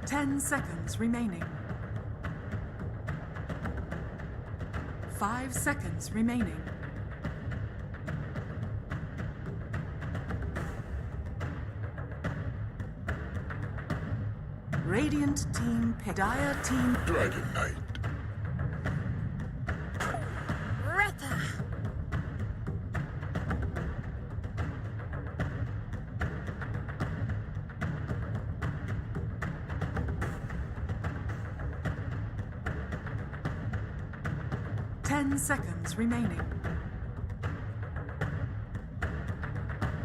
10 seconds remaining. 5 seconds remaining. Radiant team pick. Dire team Dragon Knight. Retta! Seconds remaining.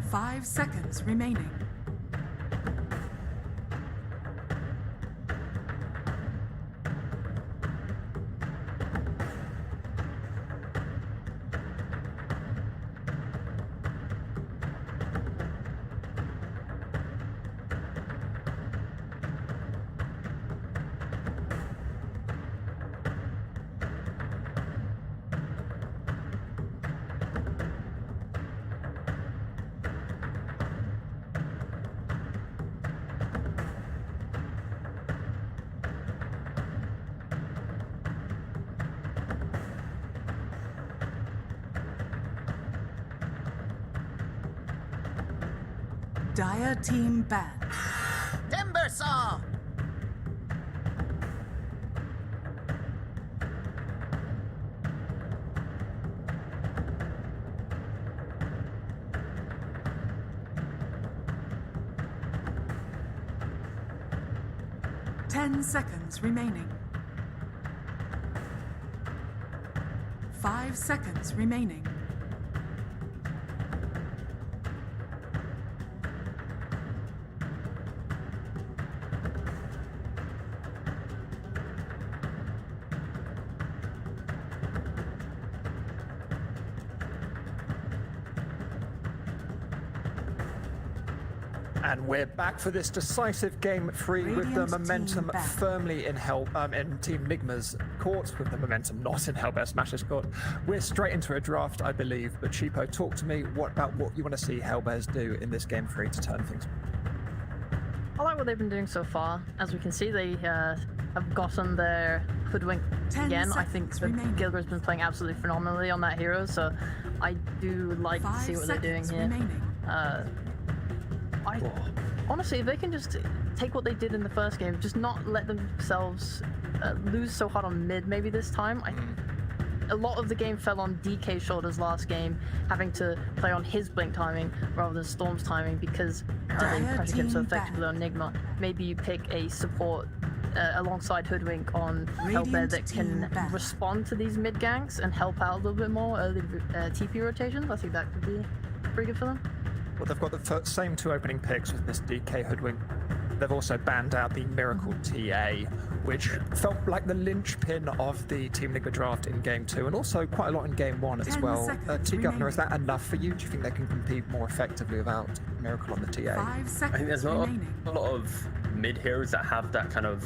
5 seconds remaining. Dire team banned. Timber saw! Ten seconds remaining. 5 seconds remaining. And we're back for this decisive game 3 with the momentum firmly in Team NIGMA's court, with the momentum not in Hellbear Smash's court. We're straight into a draft, I believe, but Cheapo, talk to me about what you want to see Hellbears do in this game 3 to turn things. I like what they've been doing so far. As we can see, they have gotten their hoodwink again. I think Gilbert's been playing absolutely phenomenally on that hero, so I do like to see what they're doing here. Honestly, if they can just take what they did in the first game, just not let themselves lose so hard on mid maybe this time. A lot of the game fell on DK's shoulders last game, having to play on his blink timing rather than Storm's timing because they pressured him so effectively on NIGMA. Maybe you pick a support alongside Hoodwink on Hellbear that can respond to these mid ganks and help out a little bit more early TP rotations. I think that could be pretty good for them. Well, they've got the same 2 opening picks with this DK Hoodwink. They've also banned out the Miracle TA, which felt like the linchpin of the Team NIGMA draft in Game 2, and also quite a lot in Game 1 as well. T-Governor, is that enough for you? Do you think they can compete more effectively without Miracle on the TA? 5 seconds I think there's not remaining. a lot of mid heroes that have that kind of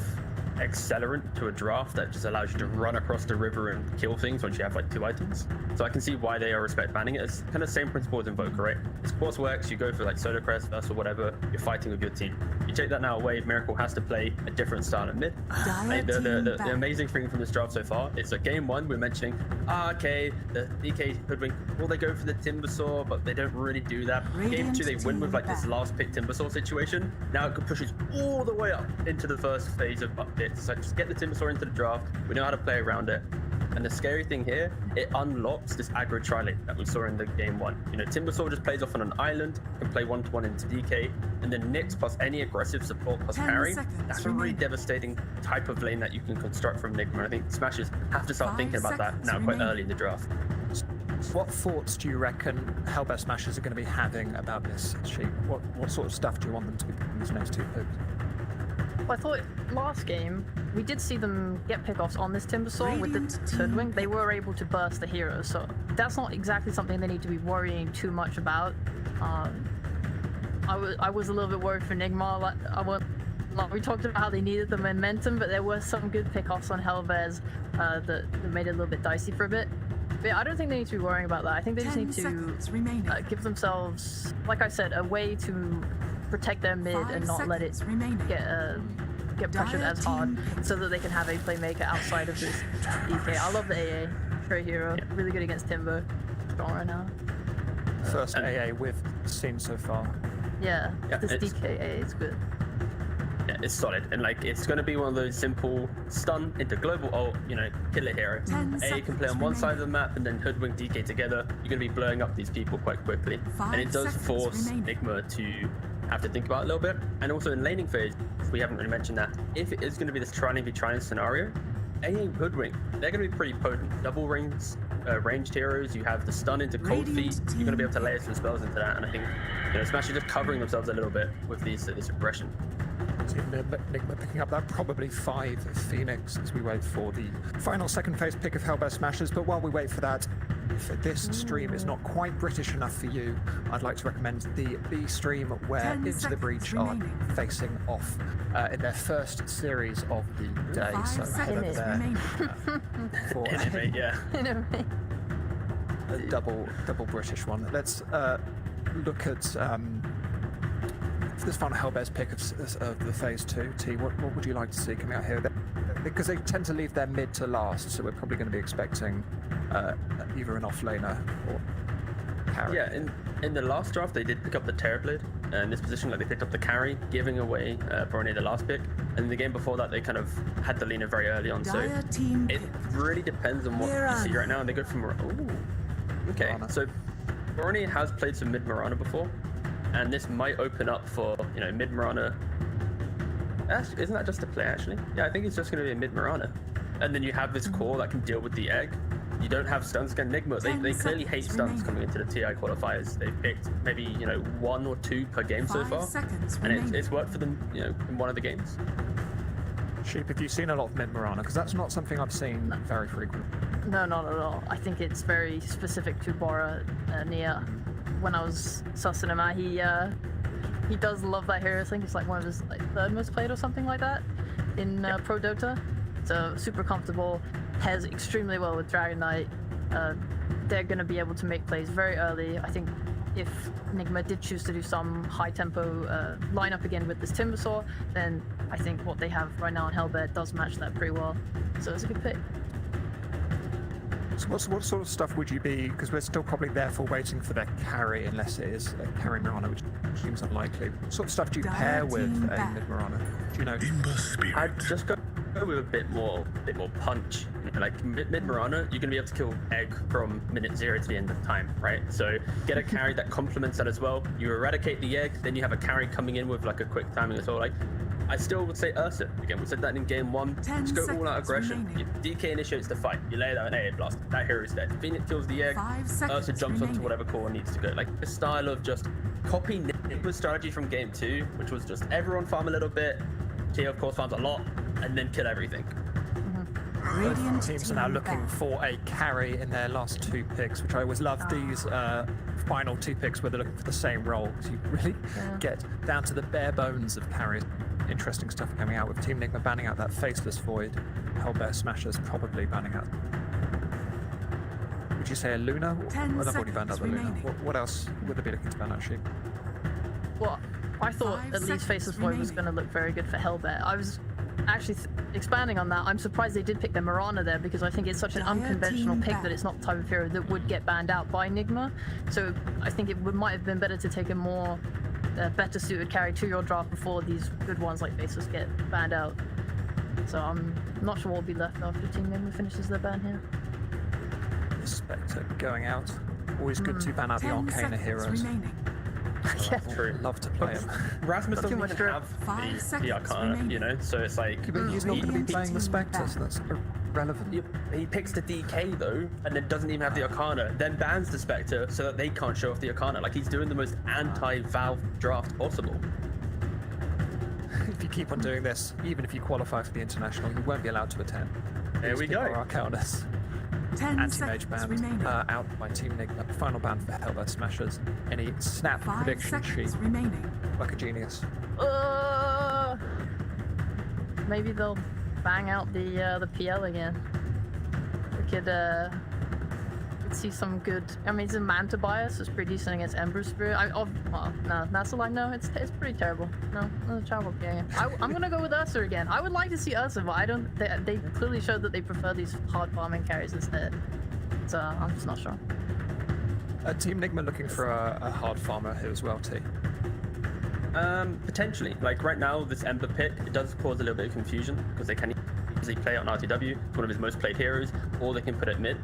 accelerant to a draft that just allows you to run across the river and kill things once you have like 2 items. So I can see why they are respect banning it. It's kind of the same principle as Invoker, right? This course works, you go for like Soda Crest, Burst or whatever, you're fighting with your team. You take that now away, Miracle has to play a different style of mid. The amazing thing from this draft so far is that Game 1 we're mentioning, okay, the DK Hoodwink, will they go for the Timbersaw, but they don't really do that. Game 2 they win with like this last pick Timbersaw situation. Now it pushes all the way up into the first phase of updates. So just get the Timbersaw into the draft, we know how to play around it. And the scary thing here, it unlocks this aggro tri-lane that we saw in the Game 1. You know, Timbersaw just plays off on an island, can play 1-to-1 into DK, and then Nyx plus any aggressive support plus parry. That's a really devastating type of lane that you can construct from NIGMA. I think Smashers have to start thinking about that now quite early in the draft. What thoughts do you reckon Hellbear Smashers are going to be having about this sheet? What sort of stuff do you want them to be picking these next 2 picks? Well, I thought last game, we did see them get pickoffs on this Timbersaw with the Hoodwink. They were able to burst the hero, so that's not exactly something they need to be worrying too much about. I was a little bit worried for NIGMA. We talked about how they needed the momentum, but there were some good pickoffs on Hellbears that made it a little bit dicey for a bit. But yeah, I don't think they need to be worrying about that. I think they just need to give themselves, like I said, a way to protect their mid and not let it get get pressured Dire as hard, team pick. so that they can have a playmaker outside of this DK. I love the AA. Great hero. Yeah. Really good against Timbo. Strong right now. First AA we've seen so far. Yeah, Yeah, this it's- DK AA is good. Yeah, it's solid, and like it's going to be one of those simple stun into global ult, killer hero. 10 A can play on seconds one side of the remaining. map and then hoodwink DK together. You're going to be blowing up these people quite quickly, 5 and it does seconds force remaining. NIGMA to have to think about it a little bit. And also in laning phase, we haven't really mentioned that if it is going to be this trying v trying scenario, A hoodwink, they're going to be pretty potent. Double ranged heroes. You have the stun into cold Radiant feet. You're going to be able to team layer some spells into that, and I think Smash are just covering themselves a little bit with this aggression. Team NIGMA picking up that probably 5 of Phoenix as we wait for the final second phase pick of Hellbear Smashers. But while we wait for that, if this stream is not quite British enough for you, I'd like to recommend the B stream where 10 Into the seconds Breach remaining. are facing off in their first series of the day. 5 So head over seconds there remaining. for Anyway, yeah. Anyway. a double British one. Let's look at for this final Hellbear's pick of the phase 2. T, what would you like to see coming out here? Because they tend to leave their mid to last, so we're probably going to be expecting either an offlaner or carry. Yeah, in the last draft, they did pick up the Terrorblade. In this position, like they picked up the carry, giving away Brony the last pick. And in the game before that, they kind of had the leaner very early on. So Dire team it pick. really depends on what you see right now. And they go from... Ooh. Okay, Mirana. so Brony has played some mid Mirana before. And this might open up for, mid Mirana. Isn't that just a play, actually? Yeah, I think it's just going to be a mid Mirana. And then you have this core that can deal with the egg. You don't have stuns against NIGMA. They 10 clearly hate seconds stuns remaining. coming into the TI qualifiers. They've picked maybe, 1 or 2 per game so 5 far. seconds And remaining. it's worked for them, in one of the games. Sheep, have you seen a lot of mid Mirana? Because that's not something I've seen very frequently. No, not at all. I think it's very specific to Bora Nia. When I was sussing him out, he does love that hero. I think it's like one of his third most played or something like that in Pro Dota. So super comfortable, pairs extremely well with Dragon Knight. They're going to be able to make plays very early. I think if NIGMA did choose to do some high tempo lineup again with this Timbersaw, then I think what they have right now on Hellbear does match that pretty well. So it's a good pick. So what sort of stuff would you be, because we're still probably therefore waiting for their carry, unless it is a carry Mirana, which seems unlikely. What sort of stuff do you Dire pair with team a back. mid Mirana? Do you know? I'd just go with a bit more punch. Like mid Mirana, you're gonna be able to kill egg from minute 0 to the end of time, right? So get a carry that complements that as well. You eradicate the egg, then you have a carry coming in with like a quick timing as well. Like I still would say Ursa. Again, we said that in game 1. 10 Just go all out seconds aggression. remaining. Your DK initiates the fight. You lay down an AA blast. That hero is dead. Phoenix kills the egg. 5 Ursa seconds jumps remaining. onto whatever core needs to go. Like the style of just copy NIGMA's strategy from game 2, which was just everyone farm a little bit. T of course farms a lot, and then kill everything. Radiant Teams are team now looking back. for a carry in their last 2 picks, which I always love these final 2 picks where they're looking for the same role. So you really get down to the bare bones of carries. Interesting stuff coming out with Team NIGMA banning out that Faceless Void. Hellbear Smashers probably banning out. Would you say a Luna? 10 Well, I've already banned out seconds the Luna. remaining. What else would they be looking to ban out, Sheep? Well, I thought 5 at least seconds Faceless Void was remaining. going to look very good for Hellbear. I was actually expanding on that. I'm surprised they did pick the Mirana there because I think it's such an Dire unconventional team pick back. that it's not the type of hero that would get banned out by NIGMA. So I think it might have been better to take a more better suited carry to your draft before these good ones like Faceless get banned out. So I'm not sure what will be left after Team NIGMA finishes their ban here. Spectre going out. Always good to ban out the 10 Arcana seconds heroes. remaining. Yeah. True. Love to play them. Rasmus doesn't Too much even drip. have 5 the seconds Arcana, remaining. so it's like But he's not going to be Radiant playing the team Spectre, back. so that's irrelevant. he picks the DK though, and then doesn't even have the Arcana, then bans the Spectre so that they can't show off the Arcana. Like he's doing the most anti-Valve draft possible. If you keep on doing this, even if you qualify for the international, you won't be allowed to attend. There we These people go. are Arcanas. 10 Anti-mage seconds banned, remaining. out by Team NIGMA. Final ban for Hellbear Smashers. Any snap 5 prediction sheet? seconds remaining. Like a genius. Maybe they'll bang out the PL again. to see some good. I mean, it's a Manta bias. It's pretty decent against Ember Spirit. Well, no, that's a lie. No, it's pretty terrible. No, it's a terrible game. I'm gonna go with Ursa again. I would like to see Ursa, but I don't. They clearly showed that they prefer these hard farming carries instead. So I'm just not sure. Team NIGMA looking for a hard farmer here as well, T. Potentially. Like right now, this Ember Pit, it does cause a little bit of confusion because they can easily play it on RTW. It's one of his most played heroes, or they can put it mid.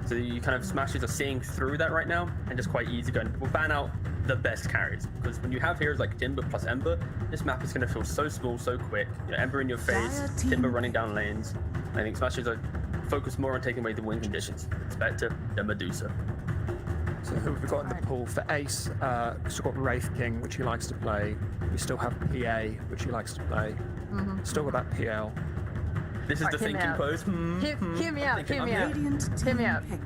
So you kind of Smashers are seeing through that right now and just quite easy going. We'll ban out the best carries because when you have heroes like Timber plus Ember, this map is going to feel so small, so quick. You know, Ember in your face, Timber running down lanes. I think Smashers are focused more on taking away the win conditions. It's better than Medusa. So who have we got in the pool? For Ace, we've still got Wraith King, which he likes to play. We still have PA, which he likes to play. Still got that PL. This is the thinking pose. Hear me out, hear me out. Radiant Hear me team out. pick.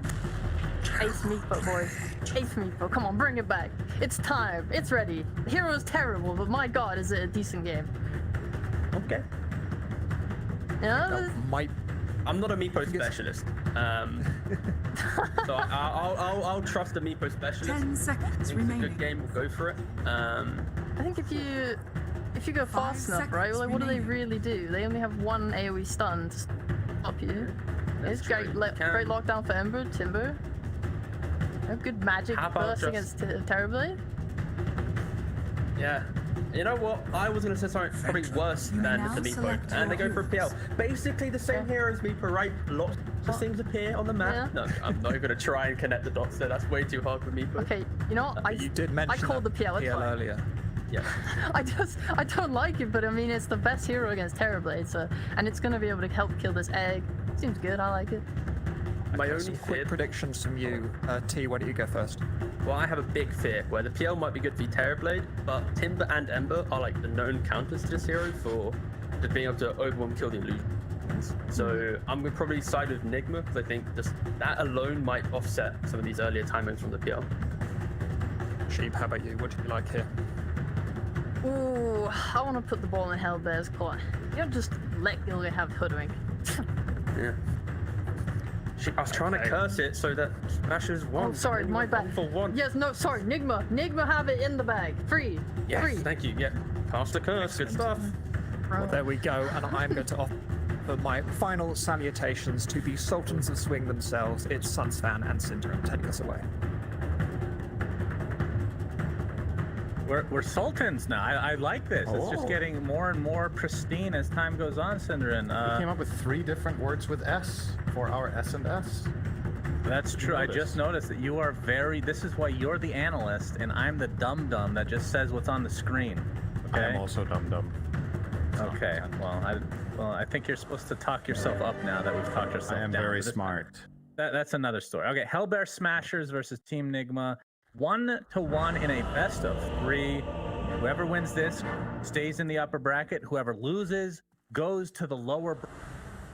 Ace Meatball, boys. Ace Meatball, come on, bring it back. It's time, it's ready. The hero is terrible, but my god, is it a decent game. Okay. Yeah, I'm not a Meepo specialist. So I'll trust the Meepo specialist. 10 seconds If it's a remaining. good game, we'll go for it. I think if you go 5 fast enough, right? seconds Like, what do they remaining. really do? They only have one AoE stun to stop you. It's true. great, You can- great lockdown for Ember, Timber. A good magic How about burst just- against Terrorblade. Yeah. You know what? I was going to say something probably worse You than now the Meepo. select And they go your for a PL. Basically the same Yeah. hero as Meepo, right? Lots of things appear on the map. Yeah. No, I'm not going to try and connect the dots there. That's way too hard for Meepo. Okay, you know what? You did mention I called the that PL, it's fine. earlier. Yeah. I don't like it, but I mean, it's the best hero against Terrorblade, so, and it's gonna be able to help kill this egg. Seems good, I like it. My Okay, only some fear. quick predictions from you. T, why don't you go first? Well, I have a big fear where the PL might be good for Terrorblade, but Timber and Ember are like the known counters to this hero for just being able to overwhelm kill the illusions. So I'm going to probably side with NIGMA because I think just that alone might offset some of these earlier timings from the PL. Sheep, how about you? What do you like here? Ooh, I want to put the ball in Hellbear's court. You don't just let Gilligan have Hoodwink. Yeah. I was trying to curse it so that Smashers won. Oh, sorry, my bad. 1 for 1. Yes, no, sorry, Nigma. Nigma have it in the bag. Free. Yes, Free. thank you. Yeah. Cast the curse. Good stuff. Well, there we go, and I'm going to offer my final salutations to the Sultans of Swing themselves. It's Sunsfan and Cinder, and take us away. We're sultans now. I like this. It's just getting more and more pristine as time goes on, Cinderin. We came up with 3 different words with S for our S and S. That's true. I noticed. just noticed that you are very. This is why you're the analyst, and I'm the dum-dum that just says what's on the screen. I Okay. am also dum-dum. Okay. Well, I think you're supposed to talk yourself up now that we've talked ourselves I am down. very But this- smart. That's another story. Okay, Hellbear Smashers versus Team Nigma. 1-1 in a best of 3. Whoever wins this stays in the upper bracket. Whoever loses goes to the lower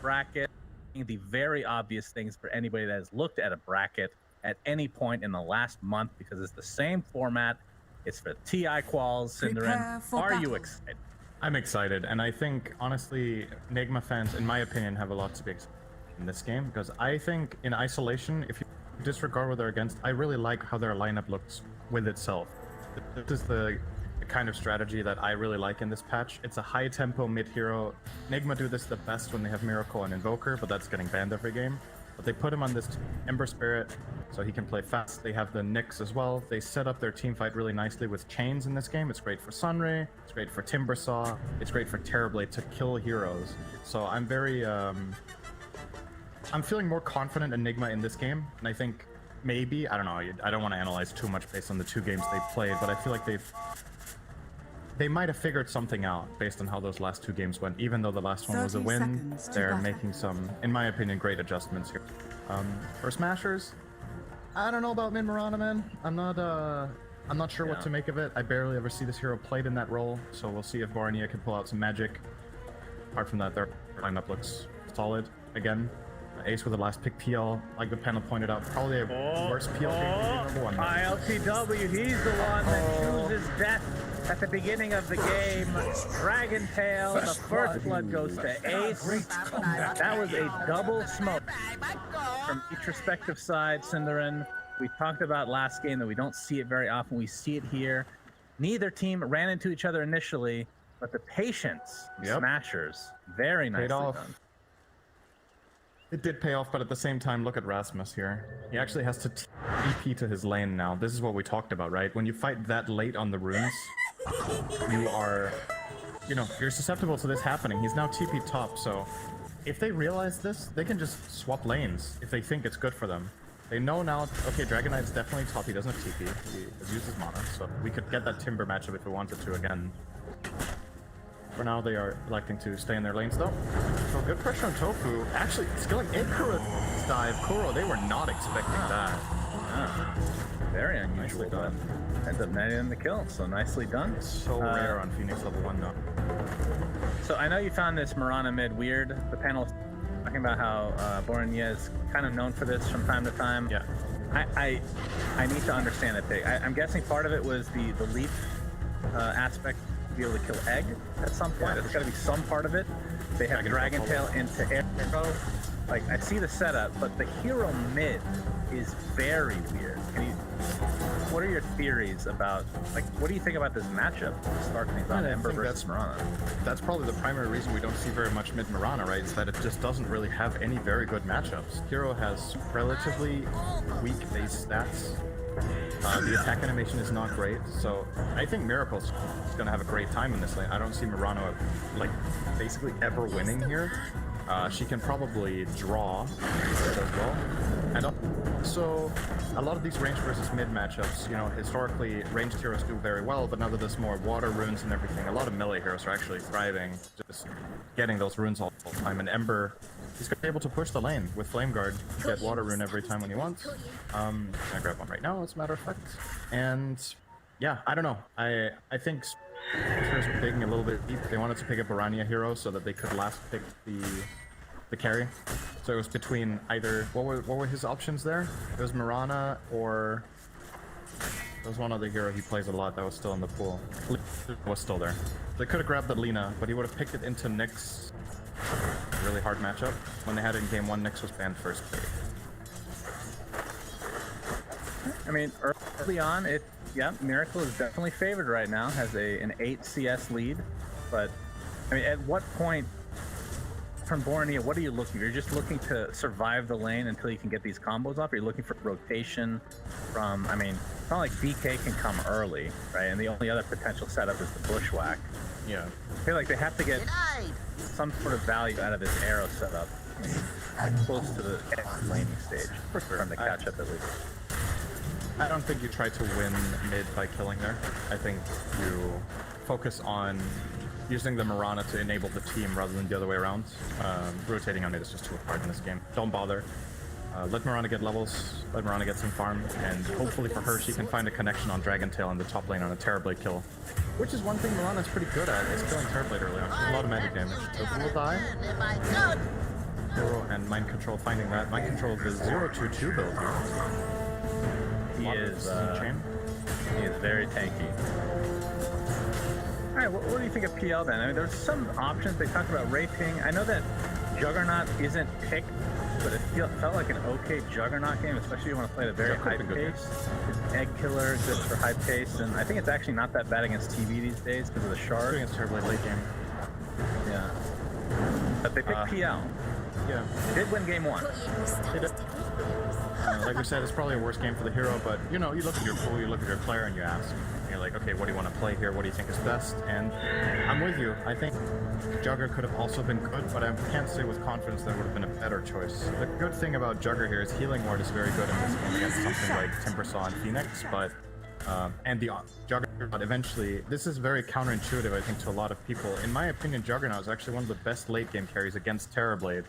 bracket. The very obvious things for anybody that has looked at a bracket at any point in the last month, because it's the same format. It's for TI quals. Prepare Cinderin, for are you battle. excited? I'm excited, and I think, honestly, Nigma fans, in my opinion, have a lot to be excited in this game, because I think in isolation, if you disregard what they're against, I really like how their lineup looks with itself. This is the kind of strategy that I really like in this patch. It's a high tempo mid hero. Nigma do this the best when they have Miracle and Invoker, but that's getting banned every game. But they put him on this Ember Spirit so he can play fast. They have the Nyx as well. They set up their team fight really nicely with chains in this game. It's great for Sunray, it's great for Timbersaw, it's great for Terrorblade to kill heroes. So I'm very I'm feeling more confident in Nigma in this game, and I think maybe, I don't know, I don't want to analyze too much based on the 2 games they played, but I feel like they might have figured something out based on how those last 2 games went. Even though the last one was a 30 win, seconds to they're battle. making some, in my opinion, great adjustments here. For Smashers, I don't know about Min Mirana, man. I'm not sure what to make of it. I barely ever see this hero played in that role, so we'll see if Barnia can pull out some magic. Apart from that, their lineup looks solid again. Ace with the last pick PL, like the panel pointed out, probably a worse PL game than number 1. ILTW, he's the one that chooses death at the beginning of the game. Dragon Tail, the first blood goes to Ace. That was a double smoke. Bye, bye, go. from each respective side, Cinderin. We talked about last game that we don't see it very often. We see it here. Neither team ran into each other initially, but the patience, Yep. Smashers, very nicely off. done. It did pay off, but at the same time, look at Rasmus here. He actually has to TP to his lane now. This is what we talked about, right? When you fight that late on the runes, you are, you're susceptible to this happening. He's now TP top, so if they realize this, they can just swap lanes if they think it's good for them. They know now, okay, Dragon Knight's definitely top. He doesn't have TP. He has used his mana, so we could get that Timber matchup if we wanted to again. For now, they are electing to stay in their lanes, though. So good pressure on Tofu. Actually, skilling Icarus dive. Kuro, they were not expecting that. Yeah. Very unusual, Nicely done. but ends up netting the kill, so nicely done. So rare on Phoenix level 1, though. So I know you found this Mirana mid weird. The panel's talking about how Bornya is kind of known for this from time to time. Yeah. I need to understand it, Pig. I'm guessing part of it was the leap aspect to be able to kill Egg at some point. There's got to be some part of it. They have Dragon Tail into Arrow. Like, I see the setup, but the hero mid is very weird. What are your theories about, like, what do you think about this matchup to start things on Ember versus Mirana? That's probably the primary reason we don't see very much mid Mirana, right? Is that it just doesn't really have any very good matchups. Hero has relatively weak base stats. The attack animation is not great, so I think Miracle's is going to have a great time in this lane. I don't see Mirana, like, basically ever winning here. She can probably draw as well. And also, a lot of these ranged versus mid matchups, historically ranged heroes do very well, but now that there's more water runes and everything, a lot of melee heroes are actually thriving, just getting those runes all the time. And Ember, he's going to be able to push the lane with Flame Guard, get water rune every time when he wants. Gonna grab one right now, as a matter of fact. And yeah, I don't know. I think Smashers were digging a little bit deep. They wanted to pick a Baranya hero so that they could last pick the carry. So it was between either, what were his options there? It was Mirana, or there was one other hero he plays a lot that was still in the pool. Was still there. They could have grabbed the Lina, but he would have picked it into Nyx. Really hard matchup. When they had it in game 1, Nyx was banned first. I mean, early on, Miracle is definitely favored right now, has an 8 CS lead, but I mean, at what point from Borneo, what are you looking for? You're just looking to survive the lane until you can get these combos off? Or you're looking for rotation from, I mean, it's not like DK can come early, right? And the only other potential setup is the Bushwhack. Yeah. I feel like they have to get some sort of value out of this arrow setup, close to the laning stage, for them to catch up at least. I don't think you try to win mid by killing there. I think you focus on using the Mirana to enable the team rather than the other way around. Rotating on mid is just too hard in this game. Don't bother. Let Mirana get levels, let Mirana get some farm, and hopefully for her she can find a connection on Dragon Tail in the top lane on a Terrorblade kill. Which is one thing Mirana's pretty good at, is killing Terrorblade early on. A lot of magic damage. Tofu will die. Hero and Mind Control finding that. Mind Control is the 0-2-2 build here. He is very tanky. All right, what do you think of PL then? I mean, there's some options. They talked about raping. I know that Juggernaut isn't picked, but it felt like an okay Juggernaut game, especially if you want to play at a very high pace. Egg Killer, good for high pace, and I think it's actually not that bad against TV these days because of the shard. Against Terrorblade late game. Yeah. But they picked PL. Yeah. They did win game 1. They did. Like we said, it's probably a worse game for the hero, but you look at your pool, you look at your player, and you ask. You're like, okay, what do you want to play here? What do you think is best? And I'm with you. I think Jugger could have also been good, but I can't say with confidence that would have been a better choice. The good thing about Jugger here is Healing Ward is very good in this game against something like Timbersaw and Phoenix, but and the Juggernaut eventually, this is very counterintuitive, I think, to a lot of people. In my opinion, Juggernaut is actually one of the best late game carries against Terrorblade.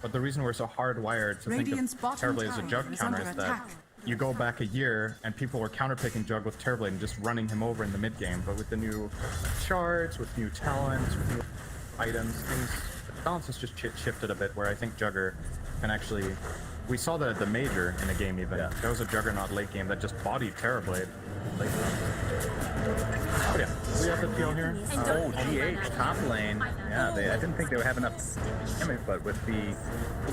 But the reason we're so hardwired to think of Terrorblade as a Jug counter is that you go back a year and people were counterpicking Jug with Terrorblade and just running him over in the mid game. But with the new shards, with new talents, with new items, the balance has just shifted a bit, where I think Jugger can actually... We saw that at the Major in a game even. Yeah. There was a Juggernaut late game that just bodied Terrorblade. Oh yeah, we have the PL here. Oh, GH top lane. Yeah, I didn't think they would have enough damage, but with the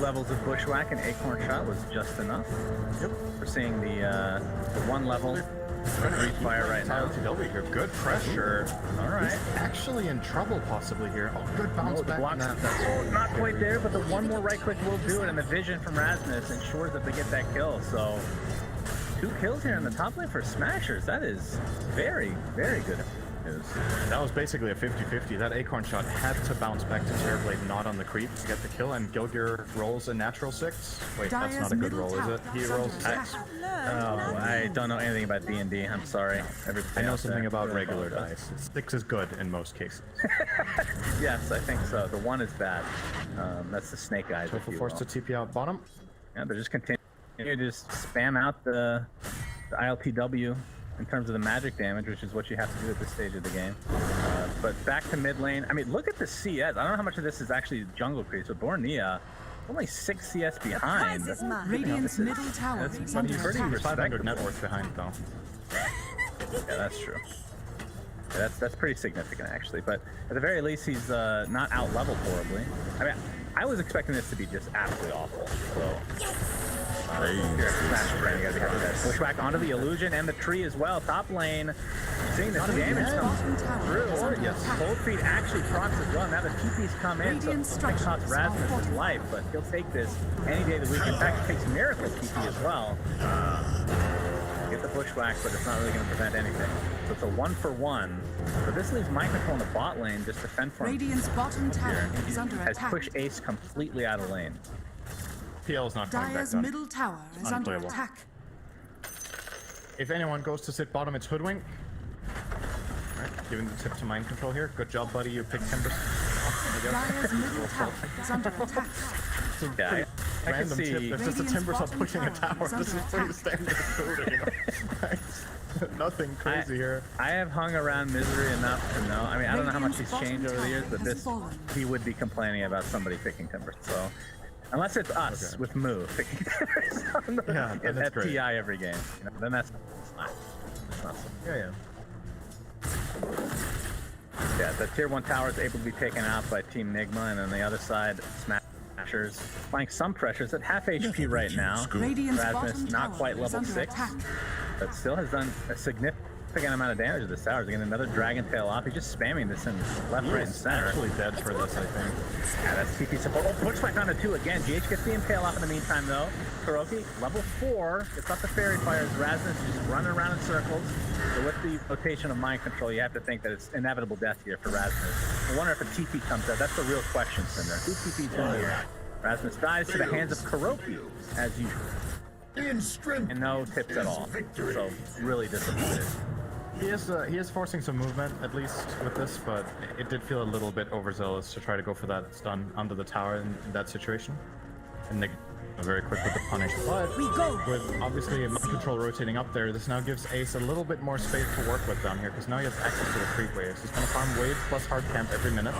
levels of Bushwhack and Acorn Shot was just enough. Yep. We're seeing the 1 level breeze fire right now. LTW here, good pressure. All right. He's actually in trouble possibly here. Oh, good bounce Oh, the back. blocks, not quite there, but the one more right click will do it, and the vision from Rasmus ensures that they get that kill. So 2 kills here in the top lane for Smashers. That is very, very good news. That was basically a 50-50. That Acorn Shot had to bounce back to Terrorblade, not on the creep to get the kill, and Gilgir rolls a natural 6. Wait, that's not a good roll, is it? He rolls 6. Oh, I don't know anything about D&D. I'm sorry. I know something about regular dice. 6 is good in most cases. Yes, I think so. The 1 is bad. That's the snake eyes. Tofu forced to TP out bottom. Yeah, they're just continuing to just spam out the ILTW in terms of the magic damage, which is what you have to do at this stage of the game. But back to mid lane. I mean, look at the CS. I don't know how much of this is actually jungle creeps, but Bornea only 6 CS behind. Radiant's middle tower is But under he's pretty attack. 500 net worth behind though. Yeah, that's true. Yeah, that's pretty significant actually. But at the very least, he's not out leveled horribly. I mean, I was expecting this to be just absolutely awful. So. Pushback onto the illusion and the tree as well. Top lane, seeing this damage come through. Yes, Cold Feet actually procs as well. Now the TP's come in, so it costs Rasmus his life, but he'll take this any day of the week. In fact, it takes Miracle TP as well. Get the Bushwhack, but it's not really going to prevent anything. So it's a 1-for-1. So this leaves Mind Control in the bot lane, just defend for him. Radiant's bottom tower is under Has attack. pushed Ace completely out of lane. PL is not coming back Dire's down. middle tower is under Unplayable. attack. If anyone goes to sit bottom, it's Hoodwink. Right, giving the tip to Mind Control here. Good job, buddy. You picked Timbers. Dire's middle tower is under attack. Yeah, I can Random see. tip. There's just a Radiant's Timbers up bottom pushing a tower tower. is This is under pretty attack. standard coding, you know? Nothing crazy here. I have hung around Misery enough to know. I mean, I don't know how much he's Radiant's changed over the years, but bottom tower this has fallen. he would be complaining about somebody picking Timbers. So, unless it's us Okay. with Moo picking Timbers on the, Yeah, then it's at great. TI every game, you know, then that's not. It's not so. Yeah. Yeah, the tier 1 tower is able to be taken out by Team NIGMA, and on the other side, Smashers applying some pressures at half HP right now. Radiant's Rasmus bottom not tower quite is level under 6, attack. but still has done a significant amount of damage to this tower. He's getting another Dragon Tail off. He's just spamming this in left, right, and center. Actually dead for this, I think. Yeah, that's TP support. Oh, Pushback onto 2 again. GH gets the Impale off in the meantime, though. Kuroki, level 4, gets off the Fairy Fires. Rasmus just running around in circles. So with the rotation of Mind Control, you have to think that it's inevitable death here for Rasmus. I wonder if a TP comes out. That's the real question, Cinder. Who TP's in here? Rasmus dies to the hands of Kuroki, as usual. And no tips at all. So, really disappointed. He is forcing some movement, at least with this, but it did feel a little bit overzealous to try to go for that stun under the tower in that situation. And Nick very quick with the punish, but with obviously Mind Control rotating up there, this now gives Ace a little bit more space to work with down here, because now he has access to the creep waves. He's going to farm wave plus hard camp every minute.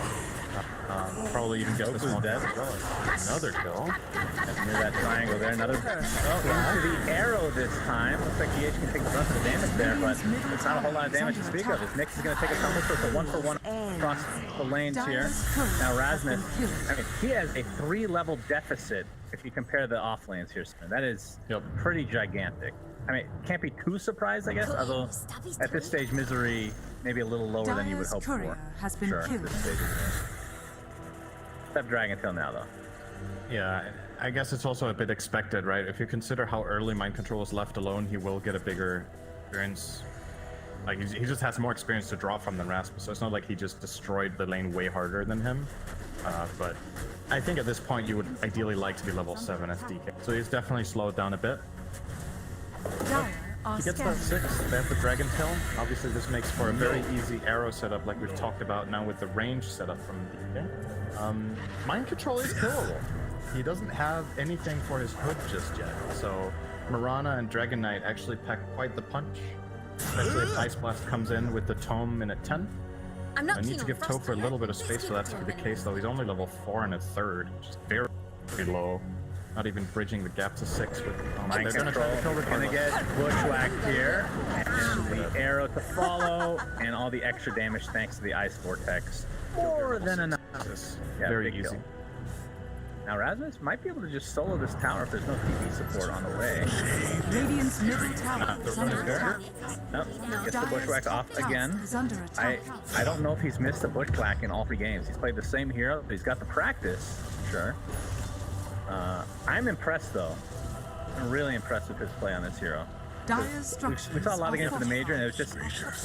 Probably even get this one dead as well. Another kill. Near that triangle there, another into the arrow this time. Looks like GH can take the brunt of the damage there, but it's not a whole lot of damage to speak of. As Nyx is going to take a tumble, so it's a 1-for-1 across the lanes here. Now Rasmus, I mean, he has a 3-level deficit if you compare the off lanes here. That is pretty gigantic. I mean, can't be too surprised, I guess, although at this stage, Misery maybe a little lower than you would hope courier for. has been Sure, at killed. this stage of the game. Except Dragon Tail now, though. Yeah, I guess it's also a bit expected, right? If you consider how early Mind Control is left alone, he will get a bigger experience. Like, he just has more experience to draw from than Rasmus, so it's not like he just destroyed the lane way harder than him. But I think at this point you would ideally like to be level 7 as DK. So he's definitely slowed down a bit. He gets that 6, they have the Dragon Tail. Obviously this makes for a very easy arrow setup like we've talked about now with the range setup from DK. Mind Control is killable. He doesn't have anything for his hood just yet, so Mirana and Dragon Knight actually pack quite the punch. Especially if Ice Blast comes in with the Tome in at 10. I'm not I need to give Toph a little bit of space for that to be the case, though. He's only level 4 and a third, which is very, very low. Not even bridging the gap to 6 with Mind Control. Gonna get Bushwhacked here. And the arrow to follow, and all the extra damage thanks to the ice vortex. More than enough. Yeah, Very big easy. kill. Now Rasmus might be able to just solo this tower if there's no TP support on the way. Radiant's middle tower is under attack. Nope, gets the bushwhack off Dire's top again. is under attack. I don't know if he's missed a bushwhack in all 3 games. He's played the same hero, but he's got the practice, sure. I'm impressed though. I'm really impressed with his play on this hero. Dire's structures We saw a lot of are games for the major, and it was just,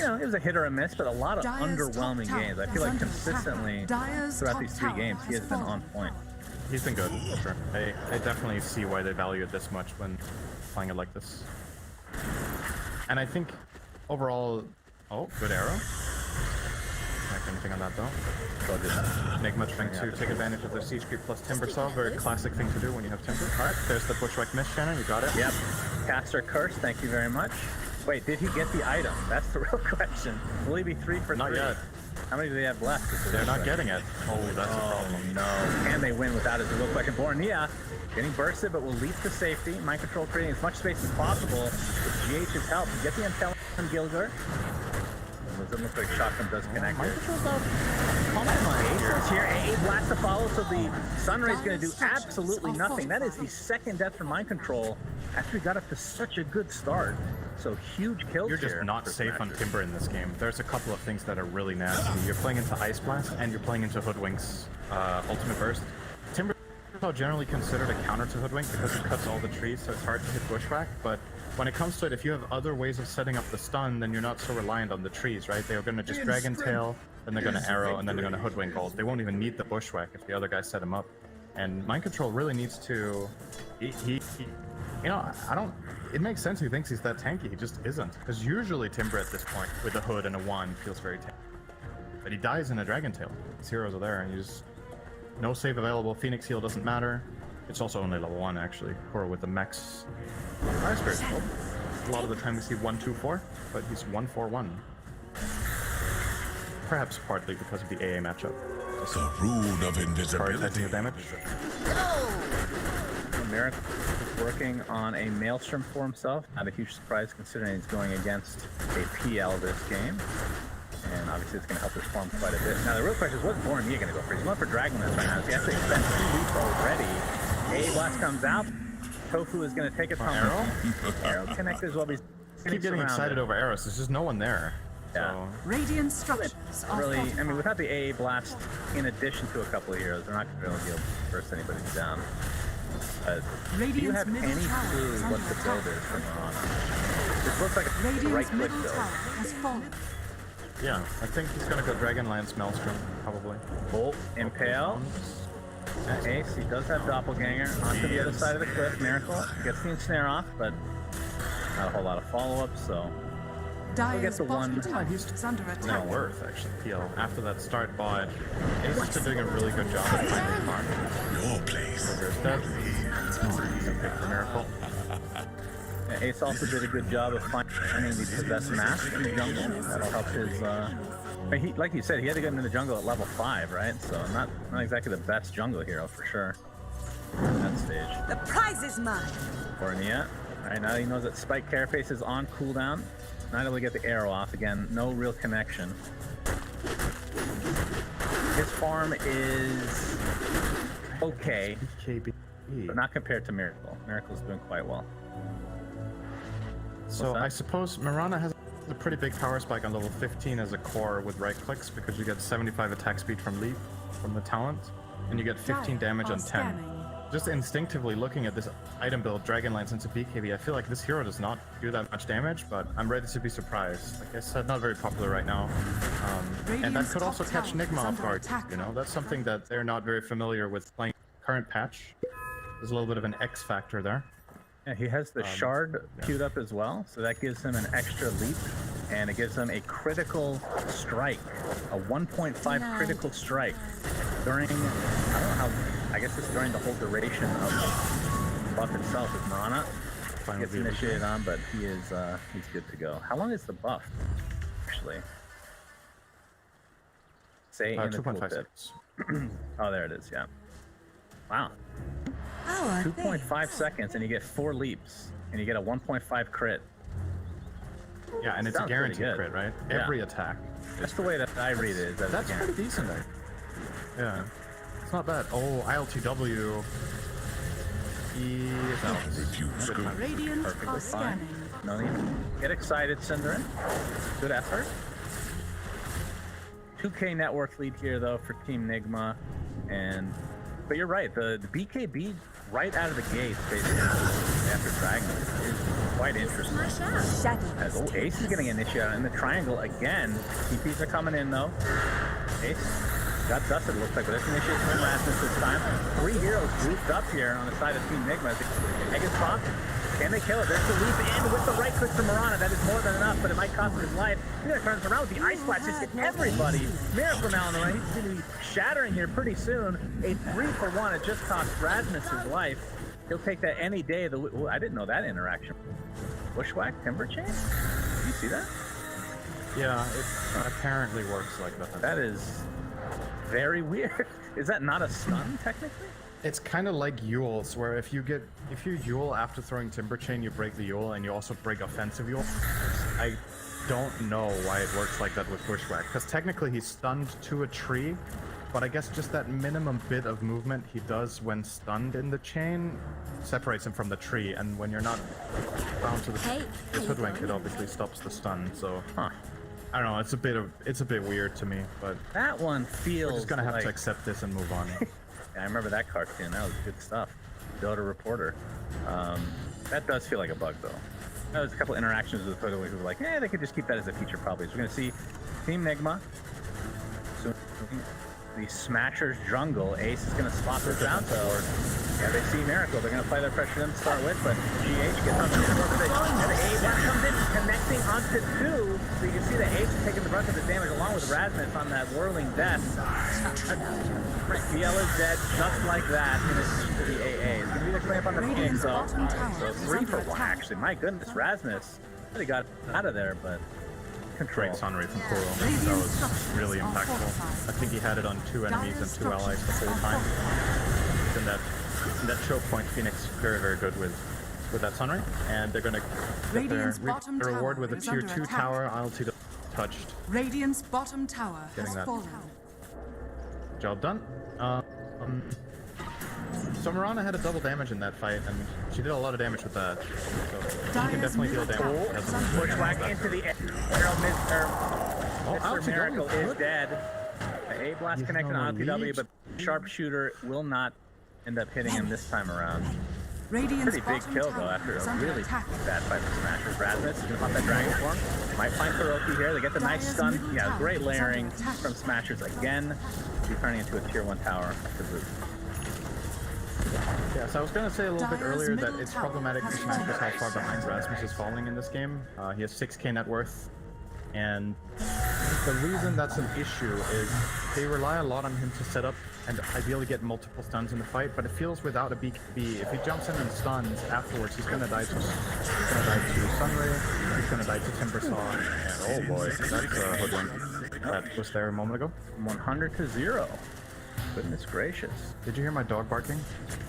it was a hit or a miss, but a lot of Dire's underwhelming top games. I tower feel is like under attack. consistently Dire's throughout top these 3 tower games, he has has been fallen. on point. He's been good, for sure. I definitely see why they value it this much when playing it like this. And I think overall, oh, good arrow. Not anything on that though. Nigma trying to take advantage of the siege creep plus timber saw. Very classic thing to do when you have timber. Alright, there's the bushwhack miss, Shannon. You got it. Yep. Caster curse, thank you very much. Wait, did he get the item? That's the real question. Will he be 3 for 3? Not yet. How many do they have left? Is the They're real not question. getting it. Oh, that's a Oh problem. no. Can they win without is the real question. Bornea getting bursted, but will leap to safety. Mind control creating as much space as possible with GH's help. Get the intel on Gilgurt. It doesn't look like Shotgun does connect it. Ace's here, AA blast to follow, so the Sunray's going to do absolutely nothing. That is the 2nd death from Mind Control after we got up to such a good start. So huge kills You're just here not for safe on Smashers. timber in this game. There's a couple of things that are really nasty. You're playing into Ice Blast and you're playing into Hoodwink's ultimate burst. Timber is generally considered a counter to Hoodwink because it cuts all the trees, so it's hard to hit bushwhack. But when it comes to it, if you have other ways of setting up the stun, then you're not so reliant on the trees, right? They're going to just Dragon Tail, then they're going to arrow, and then they're going to Hoodwink ult. They won't even need the bushwhack if the other guys set him up. And Mind Control really needs to... He you know, I don't... It makes sense he thinks he's that tanky. He just isn't. Because usually Timber at this point, with a hood and a wand, feels very tanky. But he dies in a Dragon Tail. His heroes are there, and you just... No save available. Phoenix heal doesn't matter. It's also only level 1, actually. Or with the max... Ice Spirit. Well, a lot of the time we see 1-2-4, but he's 1-4-1. Perhaps partly because of the AA matchup. The rune of invisibility. Prioritizing the damage. Miracle is working on a Maelstrom for himself. Not a huge surprise considering he's going against a PL this game. And obviously it's going to help his form quite a bit. Now the real question is, what's Bornea going to go for? He's going for Dragonlance right now. He actually spent 2 weeks already. A blast comes out. Tofu is going to take it from Arrow? him. Arrow connect as well. He's Keep getting excited over arrows. There's just no one there. Yeah. So... Radiant structures are Really, I mean, fortified. without the AA blast, in addition to a couple of heroes, they're not going to be able to deal burst anybody down. Do you Radiant's have middle any tower clue is what under the build attack. is for Mirana? This looks like a Radiant's right-click middle build. tower has fallen. Yeah, I think he's gonna go Dragonlance Maelstrom, probably. Bolt, Impale. Ace, he does have Doppelganger onto the other side of the cliff. Miracle gets the ensnare off, but not a whole lot of follow-up, so Dire's the bottom one- tower is under No attack. worth, actually, PL. After that start, but Ace has been doing a really good job of finding Mark. Your place. There's death. Easy pick for Miracle. yeah, Ace also did a good job of finding the best mask in the jungle. That'll help his, I mean, he, like you said, he had to get into the jungle at level 5, right? So not exactly the best jungle hero for sure at that stage. The prize is mine. Bornea. Alright, now he knows that Spike Carapace is on cooldown. Not able to get the arrow off again. No real connection. His farm is okay, KB. but not compared to Miracle. Miracle's doing quite well. So that? I suppose Mirana has a pretty big power spike on level 15 as a core with right clicks because you get 75 attack speed from leap from the talent, and you get 15 damage on 10. Scanning. Just instinctively looking at this item build, Dragonlance into BKB, I feel like this hero does not do that much damage, but I'm ready to be surprised. Like I said, not very popular right now. And that Radiant's could also top catch tower is Nigma off under guard, attack. you know? That's something that they're not very familiar with playing current patch. There's a little bit of an X factor there. Yeah, he has the shard queued up as well, so that gives him an extra leap, and it gives him a critical strike, a 1.5 critical strike during, I don't know how, I guess it's during the whole duration of the buff itself as Mirana Final gets vehicle. initiated on, but he is, he's good to go. How long is the buff, actually? Say in the 2.5 tooltip. seconds. Oh, there it is, yeah. Wow. Oh, 2.5 seconds and you get 4 leaps and you get a 1.5 crit. Yeah, and it's a Sounds pretty guaranteed good. crit, right? Yeah. Every attack. That's the way that I read it. Is that That's it's pretty decent. Yeah. It's not bad. Oh, ILTW. He is out. Refuse Good good. time. Radiant Perfectly are fine. scanning. No need to get excited, Cinderin. Good effort. 2K net worth lead here, though, for Team Nigma. But you're right, the BKB right out of the gates, basically, after Dragon is quite interesting. Shadow. As Ace is getting initiated in the triangle again. TPs are coming in, though. Ace got dusted, it looks like, but it's initiated from Rasmus this time. 3 heroes grouped up here on the side of Team Nigma. Egg is popped. Can they kill it? There's the leap in with the right click from Marana. That is more than enough, but it might cost him his life. He's gonna turn around with the ice splash. Just hit everybody. Miracle now on the way. He's gonna be shattering here pretty soon. A 3-for-1. It just cost Rasmus his life. He'll take that any day of the week. Ooh, I didn't know that interaction. Bushwhack, Timber Chain? Do you see that? Yeah, it apparently works like that. That is very weird. Is that not a stun, technically? It's kind of like Yule's, where if you Yule after throwing Timber Chain, you break the Yule, and you also break offensive Yule. I don't know why it works like that with Bushwhack, because technically he's stunned to a tree, but I guess just that minimum bit of movement he does when stunned in the chain separates him from the tree, and when you're not bound to the hoodwink, it obviously stops the stun. So, I don't know. It's a bit weird to me, but That one feels we're just gonna have like... to accept this and move on. Yeah, I remember that cartoon. That was good stuff. DOTA reporter. That does feel like a bug, though. There was a couple interactions with the Hoodwink who were like, they could just keep that as a feature, probably. So we're going to see Team Nigma. So the Smashers jungle. Ace is going to spot this out, though. Yeah, they see Miracle. They're going to play their pressure to start with, but GH gets on the network. And the A1 comes in, connecting onto 2. So you can see the Ace is taking the brunt of the damage along with Rasmus on that whirling death. BL is dead, just like that, and it's the AA. It's going to be the clamp on the pin, Radiant's so, bottom tower is 3 for under 1, attack. actually. My goodness, Rasmus really got out of there, but control. Great sunray from Kuro. That Radiant was structures really are impactful. fortified. I think he had it on 2 enemies and 2 allies the whole time. In that choke point, Phoenix very, very good with that sunray, and they're gonna get their Radiant's bottom reward tower with a is tier under 2 attack. tower. ILT touched. Radiant's bottom tower Getting has that. fallen. Job done. So Marana had a double damage in that fight, and she did a lot of damage with that. So she can definitely deal damage. Has a- Bushwhack into the air. Mr. LTW Miracle is good. dead. The A blast He's connected no on LTW, leads. but Sharpshooter will not end up hitting him this time around. Radiant's Pretty big bottom kill, though, tower after is a under really attack. bad fight with Smashers. Rasmus is going to pop that Dragon Form. Might find Kuroki here. They get the nice Dire's stun. middle Yeah, tower great is under layering attack. from Smashers again. He's turning into a tier 1 tower after the... Yeah, so I was going to say a little bit Dire's earlier that middle it's tower problematic for has Smashers how fallen. far behind Rasmus is falling in this game. He has 6k net worth, and the reason that's an issue is they rely a lot on him to set up and ideally get multiple stuns in the fight, but it feels without a BKB, if he jumps in and stuns afterwards, he's going to die to Sunray, he's going to die to Timbersaw, and oh boy, that's a hoodwink that was there a moment ago. 100 to 0. Goodness gracious. Did you hear my dog barking?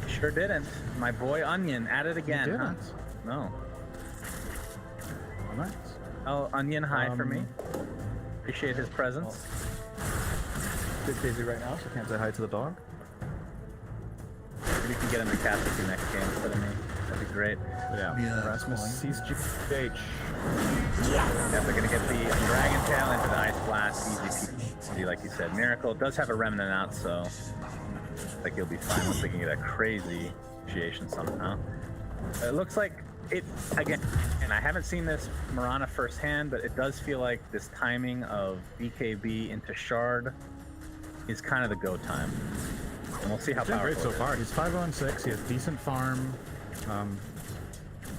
Sure didn't. My boy Onion at it again, huh? didn't? No. Oh, nice. Oh, Onion, hi for me. Appreciate his presence. Bit busy right now, so can't say hi to the dog. Maybe you can get him to cast with you next game instead of me. That'd be great. But yeah, Rasmus sees GH. Definitely gonna get the Dragon Tail into the Ice Blast, easy peasy, like you said. Miracle does have a Remnant out, so I think he'll be fine once they can get a crazy initiation somehow. It looks like it, again, and I haven't seen this Marana firsthand, but it does feel like this timing of BKB into Shard is kind of the go time. And we'll see how He's doing powerful great so it is. far. He's 5-0-6. He has decent farm.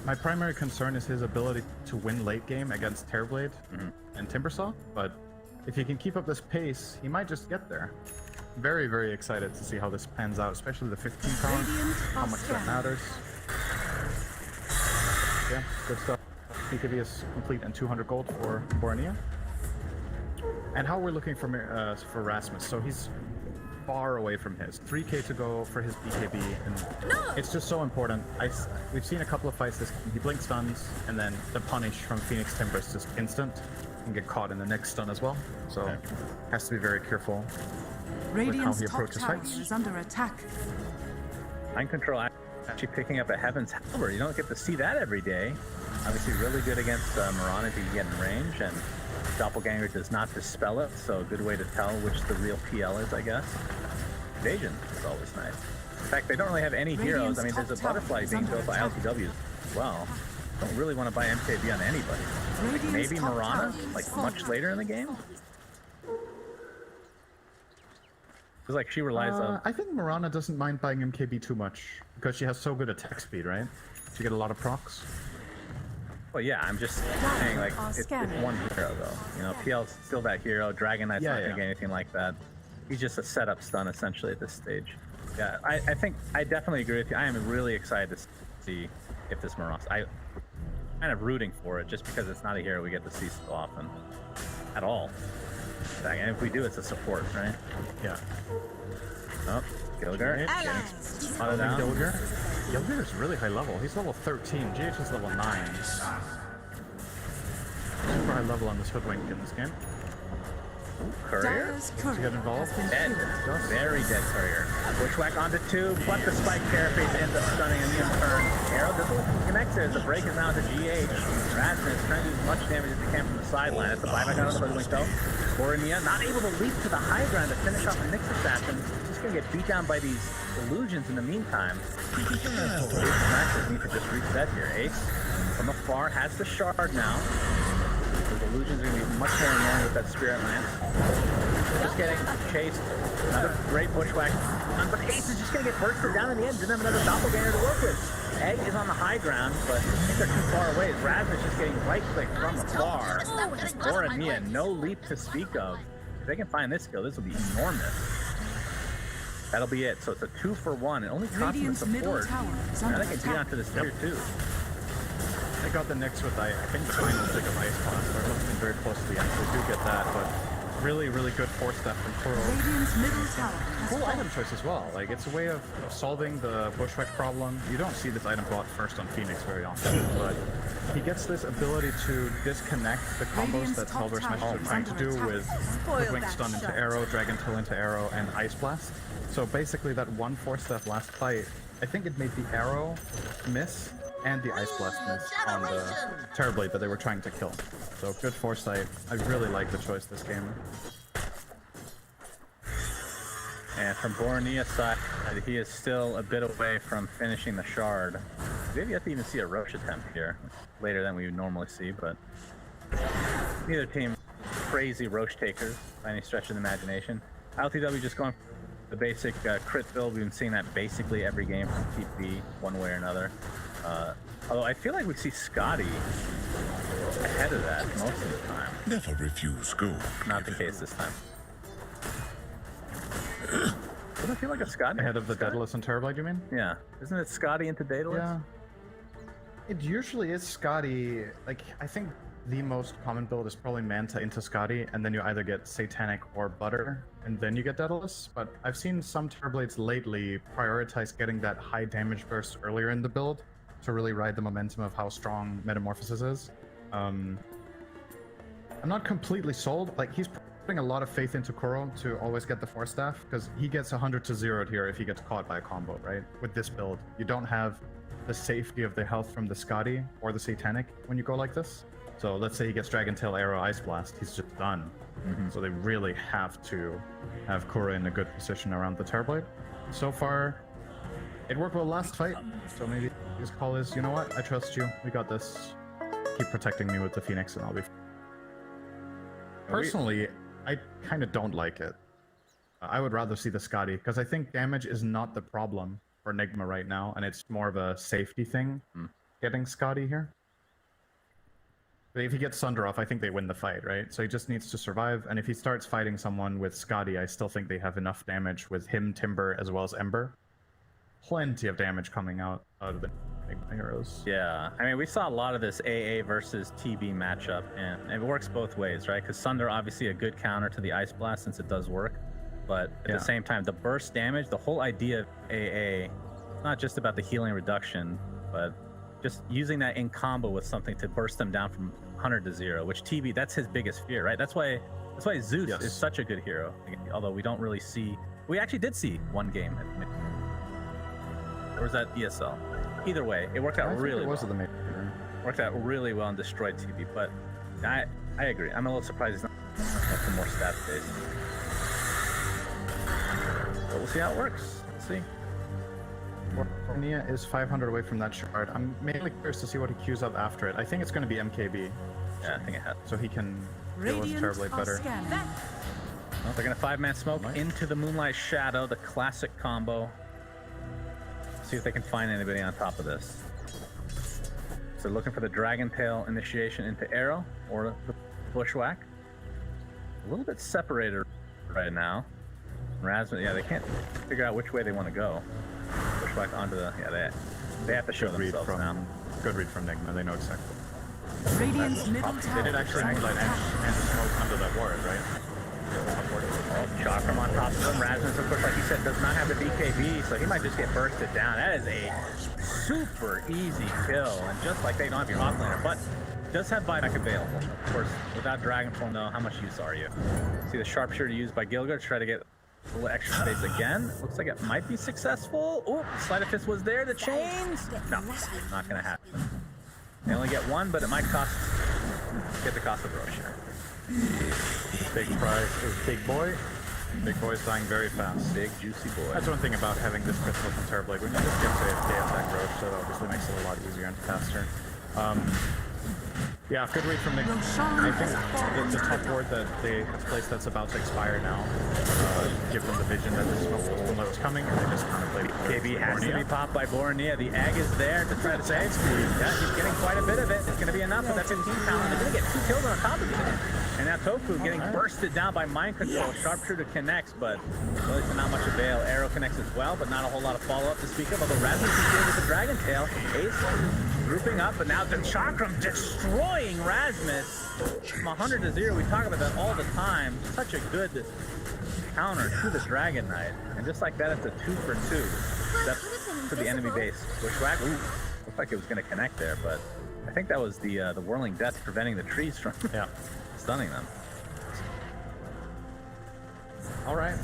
My primary concern is his ability to win late game against Terrorblade and Timbersaw. But if he can keep up this pace, he might just get there. Very, very excited to see how this pans out, especially the 15 pound. Radiant How are much that scanning. matters. Yeah, good stuff. BKB is complete and 200 gold for Borneo. And how we're looking for Rasmus. So he's far away from his. 3k to go for his BKB, and it's just so important. We've seen a couple of fights this game. He blink stuns, and then the punish from Phoenix Timber is just instant. And get caught in the next stun as well. So has to be very careful Radiant's he top approaches tower fights. is under attack. Mind control actually picking up a Heaven's Halberd. You don't get to see that every day. Obviously really good against Mirana if you can get in range, and Doppelganger does not dispel it, so a good way to tell which the real PL is, I guess. Evasion is always nice. In fact, they don't really have any heroes. I mean, there's a butterfly being built by LTW as well. Don't really want to buy MKB on anybody. Like maybe Mirana, like much later in the game? It's like she relies on... I think Mirana doesn't mind buying MKB too much, because she has so good attack speed, right? She get a lot of procs. Well, yeah, I'm just saying, like, it's one hero, though. You know, PL's still that hero. Dragon Knight's not going to get anything like that. He's just a setup stun, essentially, at this stage. Yeah, I think I definitely agree with you. I am really excited to see if this Mirana... I'm kind of rooting for it, just because it's not a hero we get to see so often. At all. And if we do, it's a support, right? Yeah. Oh, Gilgar. Gilgar is really high level. He's level 13. GH is level 9. Super high level on this Hoodwink in this game. Courier. Dyer's To courier get involved. Dead. Very dead Courier. Bushwhack onto 2, but the spike carapace ends up stunning in the turn. Arrow doesn't connect there. The break is now to GH. Rasmus is trying to do as much damage as he can from the sideline. It's a buyback out on the Hoodwink though. Boromir not able to leap to the high ground to finish off the Nyx Assassin. He's going to get beat down by these illusions in the meantime. Smashers need to just reset here. Ace from afar has the shard now. Those illusions are going to be much more annoying with that Spirit Lance. Just getting chased. Another great bushwhack. But Ace is just going to get bursted down in the end. Didn't have another doppelganger to work with. Egg is on the high ground, but I think they're too far away. Rasmus just getting right-clicked from afar. Boromir, no leap to speak of. If they can find this kill, this will be enormous. That'll be it. So it's a 2-for-1. It only costs them the Radiant's middle support. tower is Now under they can beat attack. onto this tier 2. They got the Nyx with, I think, the final stick of Ice Class. They're looking very close to the end, so we do get that, but really, really good force step from Kuro. Radiant's middle tower has Cool fallen. item choice as well. Like, it's a way of solving the Bushwhack problem. You don't see this item brought first on Phoenix very often, but he gets this ability to disconnect the combos Radiant's that top Hellbear tower Smashers are is trying to under do attack. with Spoil Hoodwink that stun into shot. arrow, Dragon Tail into arrow, and Ice Blast. So basically that one force step last fight, I think it made the arrow miss and the Ice Blast miss on the Terrorblade that they were trying to kill. So good foresight. I really like the choice this game. And from Boronia's side, he is still a bit away from finishing the shard. We have yet to even see a Roche attempt here. Later than we would normally see, but neither team crazy Roche takers by any stretch of the imagination. LTW just going for the basic crit build. We've been seeing that basically every game from TP, one way or another. Although I feel like we see Scotty ahead of that most of the time. Never refuse gold. Not the case this time. Doesn't it feel like a Scotty? Ahead of the Daedalus and Terrorblade, you mean? Yeah. Isn't it Scotty into Daedalus? Yeah. It usually is Scotty. Like, I think the most common build is probably Manta into Scotty, and then you either get Satanic or Butter, and then you get Daedalus. But I've seen some Terrorblades lately prioritize getting that high damage burst earlier in the build to really ride the momentum of how strong Metamorphosis is. I'm not completely sold. Like, he's putting a lot of faith into Kuro to always get the Force Staff, because he gets 100 to 0'd here if he gets caught by a combo, right? With this build, you don't have the safety of the health from the Scotty or the Satanic when you go like this. So let's say he gets Dragon Tail, Arrow, Ice Blast, he's just done. So they really have to have Kuro in a good position around the Terrorblade. So far, it worked well last fight, so maybe his call is, you know what, I trust you, we got this. Keep protecting me with the Phoenix and I'll be fine. Personally, I kind of don't like it. I would rather see the Scotty, because I think damage is not the problem for NIGMA right now, and it's more of a safety thing, getting Scotty here. But if he gets Sunder off, I think they win the fight, right? So he just needs to survive, and if he starts fighting someone with Scotty, I still think they have enough damage with him, Timber, as well as Ember. Plenty of damage coming out of the NIGMA heroes. Yeah, I mean, we saw a lot of this AA versus TB matchup, and it works both ways, right? Because Sunder, obviously a good counter to the Ice Blast since it does work. but at the same time, the burst damage, the whole idea of AA, not just about the healing reduction, but just using that in combo with something to burst them down from 100 to 0, which TB, that's his biggest fear, right? That's why Zeus is such a good hero. Although we don't really see, we actually did see one game. Or was that ESL? Either way, it worked out really well. Worked out really well and destroyed TB, but I agree. I'm a little surprised he's not for more stats based. But we'll see how it works. We'll see. Nia is 500 away from that shard. I'm mainly curious to see what he queues up after it. I think it's going to be MKB. Yeah, I think it has. So he can deal with Terrorblade better. Well, they're going to 5-man smoke into the Moonlight Shadow, the classic combo. See if they can find anybody on top of this. So looking for the Dragon Tail initiation into Arrow or the Bushwhack. A little bit separated right now. Rasmus, yeah, they can't figure out which way they want to go. Bushwhack onto the, they have to show themselves now. Good read from NIGMA, they know exactly. Radiant's middle They tower did actually is moonlight and smoke under that ward, right? Shot from on top of him. Rasmus, of course, like you said, does not have the BKB, so he might just get bursted down. That is a super easy kill, and just like they don't have your offlaner, but does have buyback available. Of course, without Dragonfall, no, how much use are you? See the sharpshooter used by Gilgar to try to get a little extra space again. Looks like it might be successful. Oh, Sleight of Fist was there. The chains? No, not going to happen. They only get one, but it might get the cost of Roshan. Big prize is Big Boy. Big Boy's dying very fast. Big juicy boy. That's one thing about having this crystal from Terrorblade. When you just get AFK at that Roche, that obviously makes it a lot easier and faster. Yeah, good read from Nick. I think the top ward that they have placed that's about to expire now, give them the vision that the smoke was coming, and they just contemplate. KB has to be popped by Bornea. The egg is there to try to save. Yeah, he's getting quite a bit of it. It's going to be enough with that 15 pound. They're going to get 2 kills on top of it. And now Tofu getting bursted down by mind control. Sharpshooter connects, but really to not much avail. Arrow connects as well, but not a whole lot of follow-up to speak of. Although Rasmus is here with the Dragon Tail. Ace grouping up, but now the Chakram destroying Rasmus from 100 to 0. We talk about that all the time. Such a good counter to the Dragon Knight. And just like that, it's a 2 for 2. That's to the enemy base. Bushwhack, looked like it was going to connect there, but I think that was the Whirling Death preventing the trees from stunning them. All right.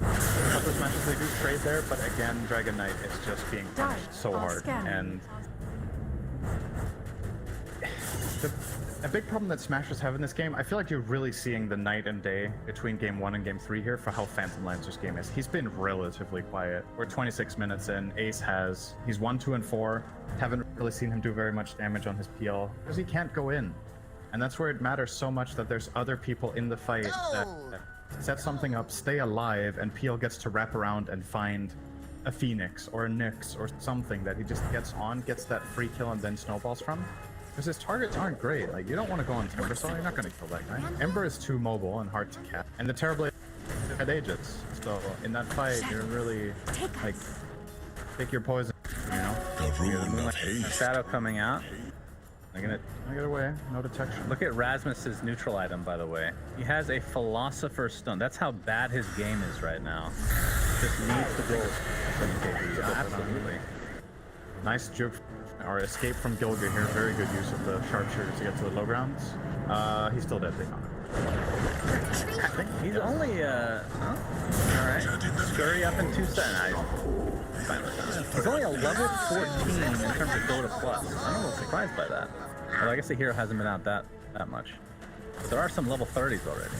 A couple of matches they do trade there, but again, Dragon Knight is just being punished so hard. And a big problem that Smashers have in this game, I feel like you're really seeing the night and day between game 1 and game 3 here for how Phantom Lancer's game is. He's been relatively quiet. We're 26 minutes in. Ace he's 1, 2, and 4. Haven't really seen him do very much damage on his PL because he can't go in. And that's where it matters so much that there's other people in the fight that set something up, stay alive, and PL gets to wrap around and find a Phoenix or a Nyx or something that he just gets on, gets that free kill, and then snowballs from. Because his targets aren't great. Like, you don't want to go on Timbersaw, you're not going to kill that guy. Ember is too mobile and hard to catch. And the Terrorblade had Aegis. So in that fight, you're really, like, take your poison, you know? The rune of haste. Shadow coming out. They're gonna get away, no detection. Look at Rasmus's neutral item, by the way. He has a Philosopher's Stone. That's how bad his game is right now. Just needs to go. Absolutely. Nice juke or escape from Gilgar here. Very good use of the sharpshooter to get to the low grounds. He's still dead, they found him. I think he's only alright. Scurry up in 2 seconds. He's only a level 14 in terms of DOTA plus. I'm a little surprised by that. Although I guess the hero hasn't been out that much. But there are some level 30s already.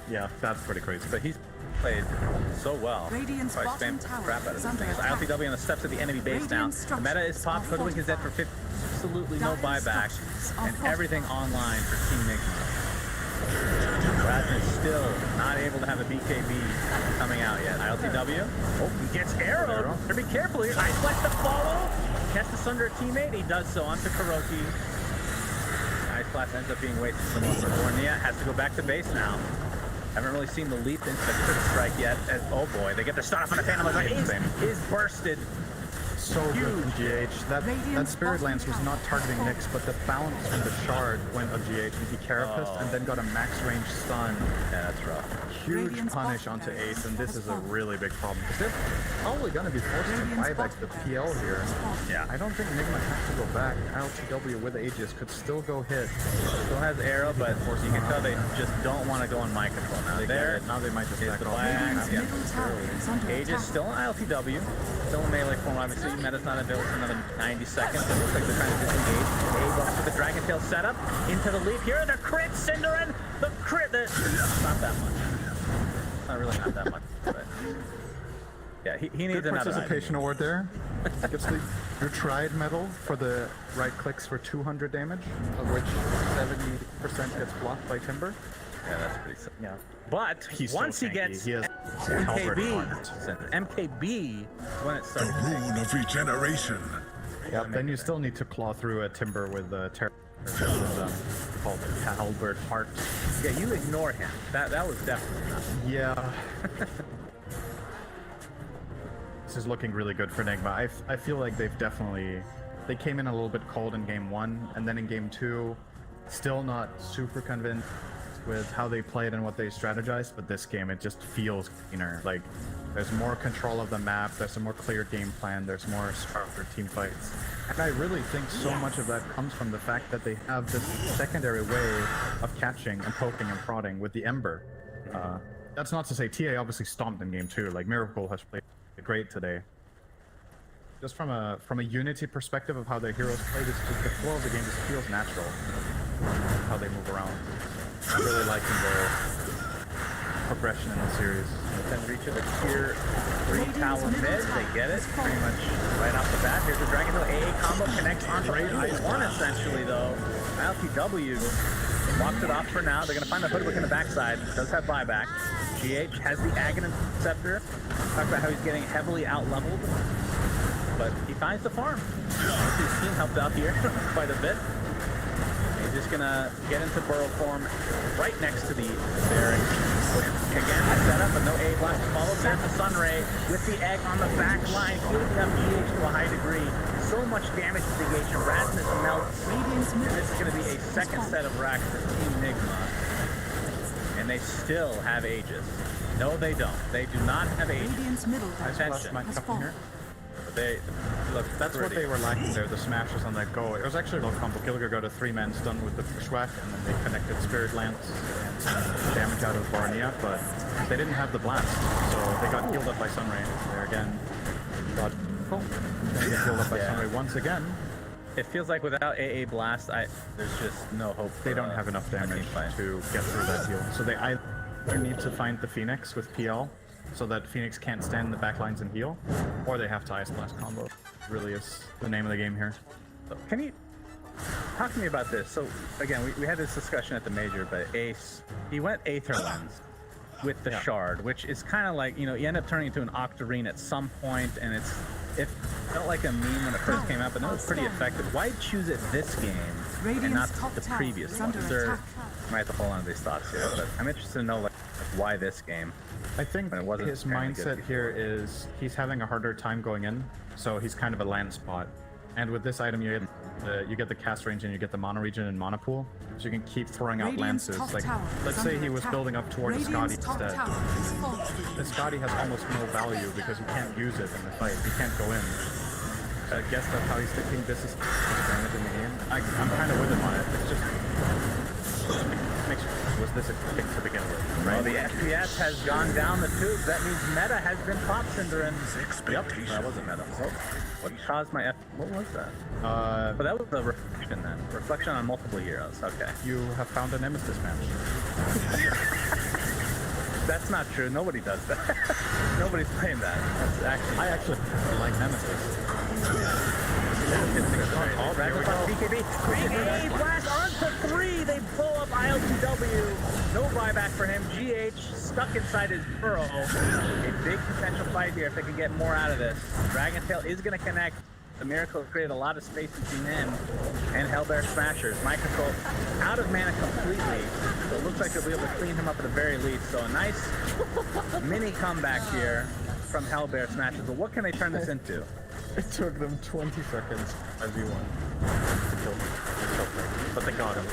Yeah, that's pretty crazy. But he's played so well. Radiant's Probably bottom spammed the tower crap out of is this under thing. It's attack. ILTW on the steps of the enemy base now. The meta is popped. Hoodwink is dead for absolutely no buyback. And everything online for Team NIGMA. Rasmus still not able to have a BKB coming out yet. ILTW. Oh, he gets arrowed. Better be careful here. Ice Flash to follow. Catch this under a teammate. He does so onto Kuroki. Ice Flash ends up being way too similar for Bornea. Has to go back to base now. Haven't really seen the leap into the crit strike yet. Oh boy, they get the stun off on the Phantom. Is bursted. so good from GH. That Spirit Lance was not targeting Nyx, but the bounce from the shard went on GH, and he carapaced and then got a max range stun. Yeah, that's rough. Huge Radiant's punish bottom onto barracks Ace, and this has is a fallen. really big problem. Because they're probably going to be forced to Radiant's buyback the bottom PL barracks here. has fallen. Yeah. I don't think Nigma has to go back. LTW with Aegis could still go hit. Still has arrow, but you can tell they just don't want to go in my control now. They get There it. Now they might just is back the off. black. Yeah. Middle tower is under Aegis attack. still in ILTW, still in melee form. Obviously, Meta's not available for another 90 seconds. It looks like they're trying to disengage. A goes for the Dragon Tail setup into the leap here. The crit, Cinderin. The crit. Not that much. Not really not that much. But yeah, he needs Good another. participation award there. Gets the your tried medal for the right clicks for 200 damage, of which 70% gets blocked by Timber. Yeah, that's pretty sick. Yeah. But He's so once he tanky. gets He has Halberd MKB, on MKB is when it The starts to take. rune of regeneration. Yep. Then you still need to claw through a Timber with Terror. Called Halberd Heart. Yeah, you ignore him. That was definitely not. Yeah. This is looking really good for Enigma. I feel like they came in a little bit cold in game 1, and then in game 2, still not super convinced with how they played and what they strategized, but this game it just feels cleaner. Like there's more control of the map, there's a more clear game plan, there's more stronger team fights. And I really think so much of that comes from the fact that they have this secondary way of catching and poking and prodding with the Ember. That's not to say TA obviously stomped in game 2, like Miracle has played great today. Just from a unity perspective of how their heroes play, the flow of the game just feels natural. How they move around. I'm really liking their progression in the series. Then reach of the tier 3 tower mid, they get it pretty much right off the bat. Here's the Dragon Tail AA combo, connects onto I1 essentially though. ILTW walks it off for now. They're gonna find the Hoodwick in the backside. Does have buyback. GH has the Aghanim Scepter. Talk about how he's getting heavily out-leveled, but he finds the farm. His team helped out here quite a bit. He's just gonna get into burrow form right next to the barrack. Again, the setup, but no A blast to follow. There's the Sunray with the egg on the back line, healing up GH to a high degree. So much damage to the Gage. Rasmus melts. And this is gonna be a second set of racks for Team Nigma. And they still have Aegis. No, they don't. They do not have Aegis. Radiant's middle tower Attention. has fallen. They look. That's what they were lacking there, the smashes on that go. It was actually a little combo. Gilliger got a 3-man stun with the Bushwhack, and then they connected Spirit Lance and some damage out of Barnea, but they didn't have the blast, so they got healed up by Sunray there again. Got gonna get healed up by Sunray once again. It feels like without AA Blast, there's just no hope. They don't have enough damage to get through that heal. So they either need to find the Phoenix with PL, so that Phoenix can't stand in the backlines and heal, or they have to Ice Blast combo. Really is the name of the game here. So can you talk to me about this? So again, we had this discussion at the major, but Ace, he went Aether Lens with the shard, which is kind of like, you end up turning into an Octarine at some point, and it felt like a meme when it first came out, but no, it's pretty effective. Why choose it this game and not the previous one? I might have to hold on to these thoughts here, but I'm interested to know like why this game. I think When it wasn't his apparently good mindset here is he's having a harder time going in, so he's kind of a land spot. And with this item, you get the cast range and you get the mono region and mono pool, so you can keep throwing out Radiant's lances. top Like, tower let's is say under he was attack. building up towards Scotty Radiant's top instead. tower is fallen. The Scotty has almost no value because he can't use it in the fight. He can't go in. I guess that's how he's thinking this is damage in the game. I'm kind of with him on it. It's just makes was this a pick to begin with, Well, right? the FPS has gone down the tubes. That means meta has been popped, Cinderin. Yep, that wasn't meta. Oh, what caused my What was that? But that was a reflection then. Reflection on multiple heroes. Okay. You have found a nemesis match. That's not true. Nobody does that. Nobody's playing that. That's actually. I actually like nemesis. Oh, Dragon's on BKB. AA blast onto 3. They pull up ILTW. No buyback for him. GH stuck inside his burrow. A big potential fight here if they can get more out of this. Dragon Tail is going to connect. The Miracle has created a lot of space between him and Hellbear Smashers. My control out of mana completely. So it looks like they'll be able to clean him up at the very least. So a nice mini comeback here from Hellbear Smashers. But what can they turn this into? It took them 20 seconds as you won to kill him. But they got him.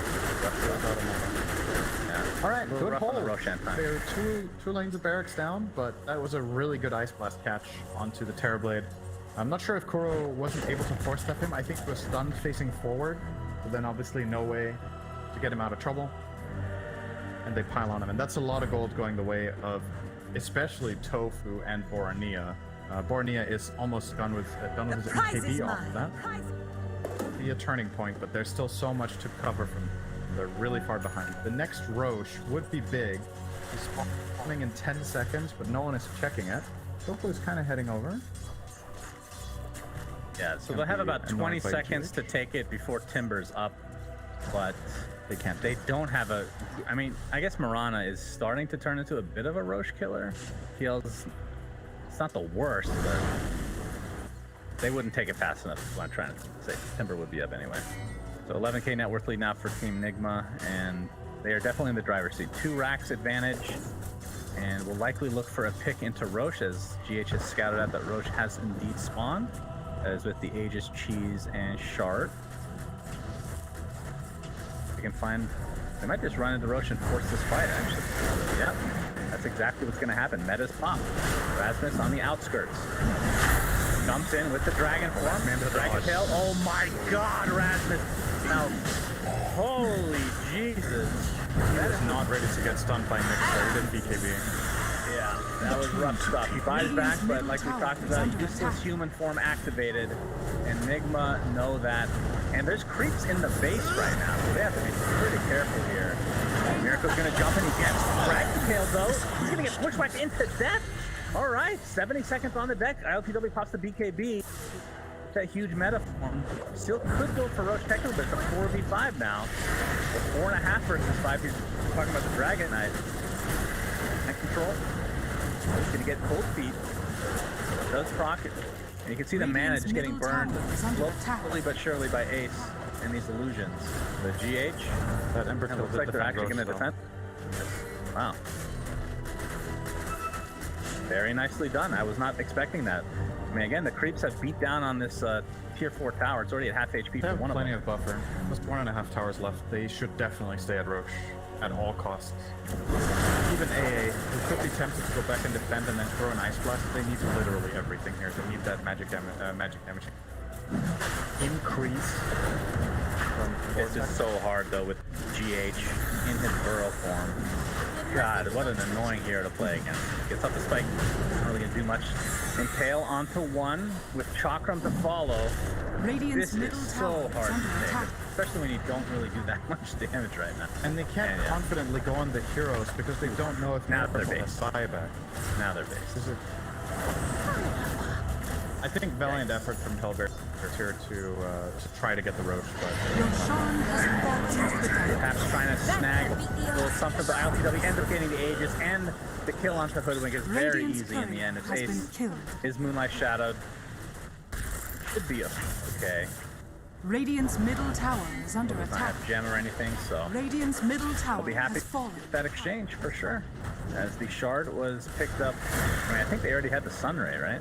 Yeah. All right, Little good rough on the hold. Roshan time. There are two lanes of barracks down, but that was a really good Ice Blast catch onto the Terrorblade. I'm not sure if Kuro wasn't able to force step him. I think he was stunned facing forward, but then obviously no way to get him out of trouble. And they pile on him, and that's a lot of gold going the way of especially Tofu and Borania. Borania is almost done with his MKB off of that. Be a turning point, but there's still so much to cover from. They're really far behind. The next Roche would be big. He's spawning in 10 seconds, but no one is checking it. Tofu is kind of heading over. Yeah, so they'll have about 20 seconds to take it before Timber's up, but They can't. they don't have a... I mean, I guess Marana is starting to turn into a bit of a Roche killer. Feels... It's not the worst, but they wouldn't take it fast enough is what I'm trying to say. Timber would be up anyway. So 11k net worth lead now for Team NIGMA, and they are definitely in the driver's seat. 2 racks advantage, and will likely look for a pick into Roche as GH has scouted out that Roche has indeed spawned. That is with the Aegis, Cheese, and Shard. They can find... They might just run into Roche and force this fight, actually. Yep, that's exactly what's going to happen. Metas pop. Rasmus on the outskirts. Jumps in with the dragon form. The dragon tail. Oh my god, Rasmus. Now, holy Jesus. That is not ready to get stunned by Mixer. He didn't BKB. Yeah, that was rough stuff. He buys back, but like we talked about, useless human form activated, and Nigma know that. And there's creeps in the base right now, so they have to be pretty careful here. Miracle's gonna jump in, he gets Dragon Tail though. He's gonna get pushed back into death. All right, 70 seconds on the deck. ILTW pops the BKB. That huge meta form. Still could go for Roche technically, but it's a 4v5 now. Or 4.5 versus 5. He's talking about the Dragon Knight. And control. He's gonna get cold feet. Does proc it. And you can see the mana just getting burned slowly but surely by Ace in these illusions. The GH. That Ember It kill looks did like they're defend actually going to Roche, though. defend. Wow. Very nicely done. I was not expecting that. I mean, again, the creeps have beat down on this tier 4 tower. It's already at half HP They for have one of plenty them. of buffer. Just 1.5 towers left. They should definitely stay at Roche at all costs. Even AA, who could be tempted to go back and defend and then throw an Ice Blast. They need literally everything here. They need that magic damage. Increase. It's just so hard, though, with GH in his burrow form. God, what an annoying hero to play against. Gets up the spike, not really gonna do much. Impale onto 1 with Chakram to follow. Radiant's This middle is tower so hard is under to attack. take, especially when you don't really do that much damage right now. And they can't Yeah. confidently go on the heroes because they don't know if Now they're Miracle has based. buyback. Now they're based. I think valiant effort from Hellbear here to try to get the Roche, but Roshan has fallen to the ground. Perhaps trying to snag a little something, but ILTW ends up getting the Aegis, and the kill onto Hoodwink is very Radiant's easy in the end. It's courier has been Ace. killed. His Moonlight Shadowed. Should be okay. Radiant's middle tower is under Does not attack. have gem or anything, so Radiant's middle tower I'll be happy has fallen. with that exchange for sure. As the Shard was picked up. I mean, I think they already had the Sunray, right?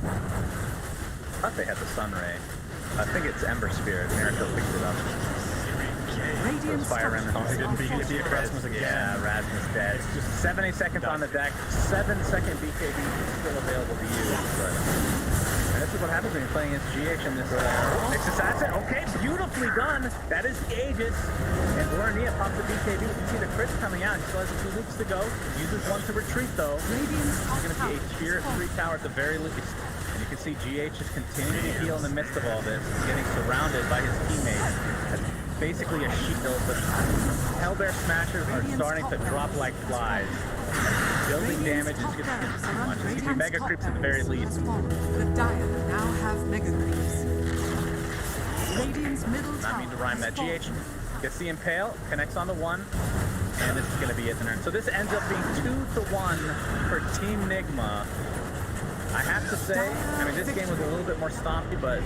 I thought they had the Sunray. I think it's Ember Spirit. Miracle picked it up. Radiant's Fire Remnant. structures he didn't are beat it. fortified. Rasmus again. Yeah, Rasmus dead. Just 70 seconds on the deck. 7-second BKB still available to use. But, and this is what happens when you're playing against GH in this Nix Assassin. Okay, beautifully done. That is the Aegis. And Warnia pops the BKB. You can see the crits coming out. He still has 2 loops to go. Uses 1 to retreat though. Radiant's top It's going to be a tier 3 tower at the very least. And you can see GH is continuing to heal in the midst of all this, getting surrounded by his teammates. That's basically a shield, but Hellbear Smashers are starting to drop like flies. Building damage is going to get too much. It's going to be Mega Creeps at the very least. The Dire now have Mega Creeps. Radiant's middle tower. Not mean to rhyme that. has GH fallen. gets the Impale, connects on the 1, and this is going to be it. So this ends up being 2-1 for Team NIGMA. I have to say, I mean, this game was a little bit more stompy, but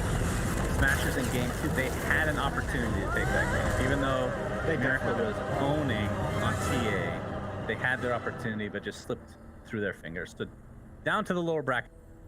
Smashers in game 2, they had an opportunity to take that game. Even though Miracle was owning on TA, they had their opportunity, but just slipped through their fingers. So down to the lower bracket.